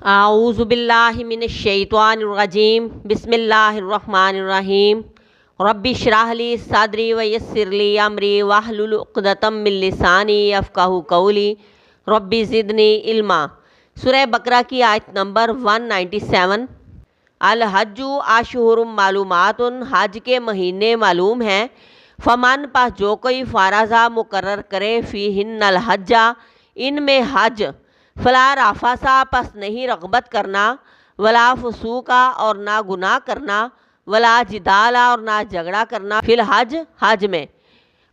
اعوذ باللہ من الشیطان الرجیم بسم اللہ الرحمن الرحیم رب اشرح لی صدری ویسر لی امری واحلل عقدۃ من لسانی یفقہوا قولی رب زدنی علما۔ سورہ بقرہ کی آیت نمبر 197۔ الحج اشہر معلومات، حج کے مہینے معلوم ہیں۔ فمن پس جو کوئی فارضہ مقرر کرے فیہن الحج، ان میں حج، فلا رافثا پس نہیں رغبت کرنا، ولا فسوقا اور نہ گناہ کرنا، ولا جدالا اور نہ جھگڑا کرنا، فی الحج حج میں،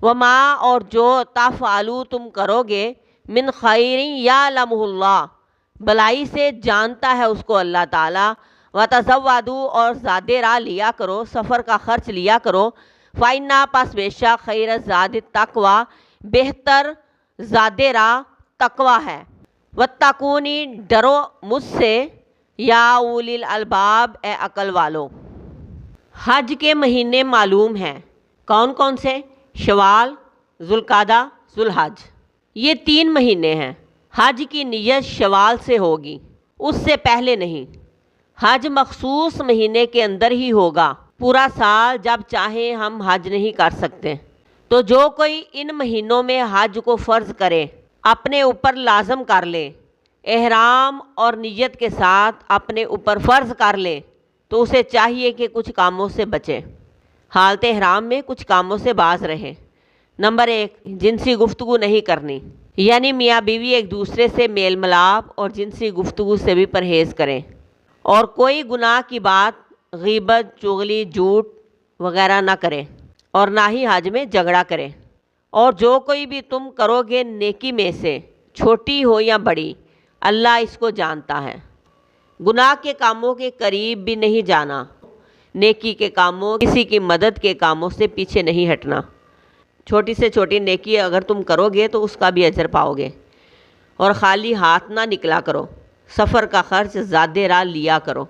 وما اور جو تفعلوا تم کرو گے، من خیر یعلمہ اللہ بلائی سے جانتا ہے اس کو اللہ تعالیٰ، وتزودوا اور زاد راہ لیا کرو، سفر کا خرچ لیا کرو، فإنہ پس بے شک خیر الزاد التقوی بہتر زاد راہ تقوی ہے، واتقونی ڈرو مجھ سے یا اولی الالباب اے عقل والو۔ حج کے مہینے معلوم ہیں، کون کون سے؟ شوال، ذوالقعدہ، ذوالحج، یہ 3 مہینے ہیں۔ حج کی نیت شوال سے ہوگی، اس سے پہلے نہیں۔ حج مخصوص مہینے کے اندر ہی ہوگا، پورا سال جب چاہیں ہم حج نہیں کر سکتے۔ تو جو کوئی ان مہینوں میں حج کو فرض کرے، اپنے اوپر لازم کر لے، احرام اور نیت کے ساتھ اپنے اوپر فرض کر لے، تو اسے چاہیے کہ کچھ کاموں سے بچے، حالت احرام میں کچھ کاموں سے باز رہے۔ نمبر 1، جنسی گفتگو نہیں کرنی، یعنی میاں بیوی ایک دوسرے سے میل ملاپ اور جنسی گفتگو سے بھی پرہیز کریں، اور کوئی گناہ کی بات، غیبت، چغلی، جھوٹ وغیرہ نہ کریں، اور نہ ہی حج میں جھگڑا کریں۔ اور جو کوئی بھی تم کرو گے نیکی میں سے، چھوٹی ہو یا بڑی، اللہ اس کو جانتا ہے۔ گناہ کے کاموں کے قریب بھی نہیں جانا، نیکی کے کاموں، کسی کی مدد کے کاموں سے پیچھے نہیں ہٹنا۔ چھوٹی سے چھوٹی نیکی اگر تم کرو گے تو اس کا بھی اجر پاؤ گے۔ اور خالی ہاتھ نہ نکلا کرو، سفر کا خرچ زاد راہ لیا کرو،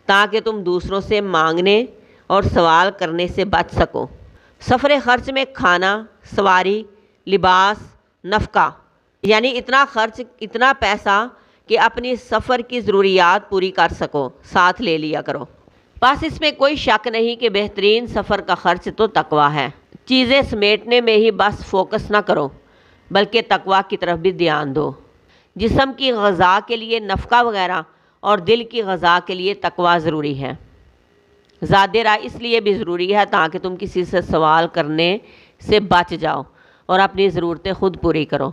تاکہ تم دوسروں سے مانگنے اور سوال کرنے سے بچ سکو۔ سفر خرچ میں کھانا، سواری، لباس، نفقہ، یعنی اتنا خرچ، اتنا پیسہ کہ اپنی سفر کی ضروریات پوری کر سکو، ساتھ لے لیا کرو۔ بس اس میں کوئی شک نہیں کہ بہترین سفر کا خرچ تو تقوی ہے۔ چیزیں سمیٹنے میں ہی بس فوکس نہ کرو، بلکہ تقوی کی طرف بھی دھیان دو۔ جسم کی غذا کے لیے نفقہ وغیرہ اور دل کی غذا کے لیے تقوی ضروری ہے۔ زاد راہ اس لیے بھی ضروری ہے تاکہ تم کسی سے سوال کرنے سے بچ جاؤ اور اپنی ضرورتیں خود پوری کرو۔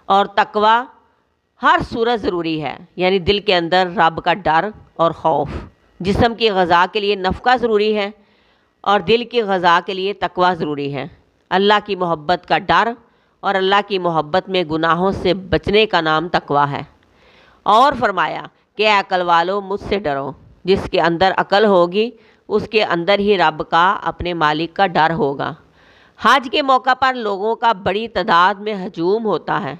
اور تقوی ہر صورت ضروری ہے، یعنی دل کے اندر رب کا ڈر اور خوف۔ جسم کی غذا کے لیے نفقہ ضروری ہے اور دل کی غذا کے لیے تقوی ضروری ہے۔ اللہ کی محبت کا ڈر اور اللہ کی محبت میں گناہوں سے بچنے کا نام تقوی ہے۔ اور فرمایا کہ اے عقل والو مجھ سے ڈرو۔ جس کے اندر عقل ہوگی اس کے اندر ہی رب کا، اپنے مالک کا ڈر ہوگا۔ حج کے موقع پر لوگوں کا بڑی تعداد میں ہجوم ہوتا ہے،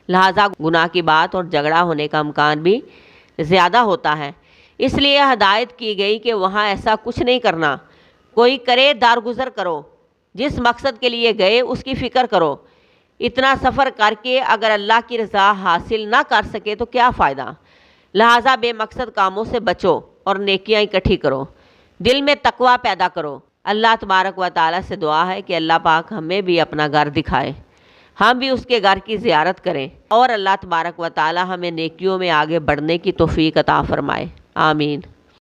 لہٰذا گناہ کی بات اور جھگڑا ہونے کا امکان بھی زیادہ ہوتا ہے۔ اس لیے ہدایت کی گئی کہ وہاں ایسا کچھ نہیں کرنا۔ کوئی کرے درگزر کرو، جس مقصد کے لیے گئے اس کی فکر کرو۔ اتنا سفر کر کے اگر اللہ کی رضا حاصل نہ کر سکے تو کیا فائدہ؟ لہٰذا بے مقصد کاموں سے بچو اور نیکیاں اکٹھی کرو، دل میں تقوی پیدا کرو۔ اللہ تبارک و تعالیٰ سے دعا ہے کہ اللہ پاک ہمیں بھی اپنا گھر دکھائے، ہم بھی اس کے گھر کی زیارت کریں، اور اللہ تبارک و تعالیٰ ہمیں نیکیوں میں آگے بڑھنے کی توفیق عطا فرمائے۔ آمین۔